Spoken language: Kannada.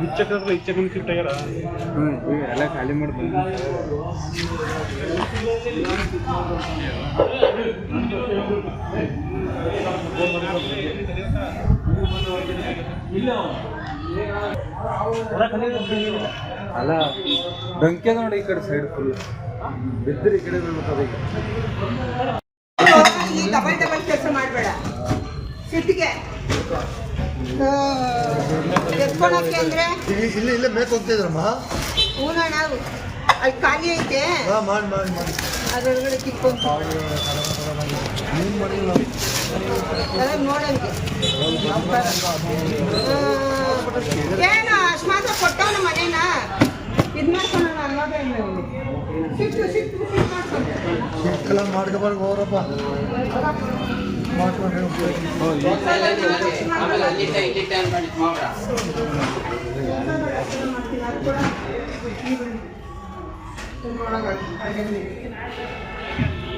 ಇಚ್ಚೆ ಶಿಫ್ಟ್ ಆಗ್ಯಾರ ಎಲ್ಲ ಖಾಲಿ ಮಾಡ್ತಾರೆ. ಅಲ್ಲ ಬೆಂಕಿ ನೋಡಿ ಈ ಕಡೆ ಸೈಡ್ ಫುಲ್ ಬಿದ್ದರೆ ಈ ಕಡೆ ಬೀಳ್ತದೆ. ಈ ಡಬಲ್ ಡಬಲ್ ಕೆಲಸ ಮಾಡಬೇಡ, ಸಿಟ್ಟಿಗೆ ಎತ್ಕೊಳಕ್ಕೆ ಅಂದ್ರೆ ಇಲ್ಲೇ ಮೇಕ್ ಹೋಗ್ತಿದ್ರಮ್ಮ. ಹೂನಣ್ಣ, ಅಲ್ಲಿ ಖಾಲಿ ಐತೆ, ಮಾಡಿ ಅದರೊಳಗಡೆ ಕಿತ್ಕೊಂಡು ನೋಡಂಗೆ. ಏನು ಅಷ್ಟು ಮಾತ್ರ ಕೊಟ್ಟವನ ಮನೇನ ಇದು ಮಾಡ್ಕೊಳ್ಳೋಣ ಅನ್ನೋದೇ ಸಿಟ್ಟು ಮಾಡ್ಕೊಬಾರ್ದು ಹೋರಪ್ಪ ಮಾಡ್ಕೊಂಡು ಮಾಡ್ತೀನಿ.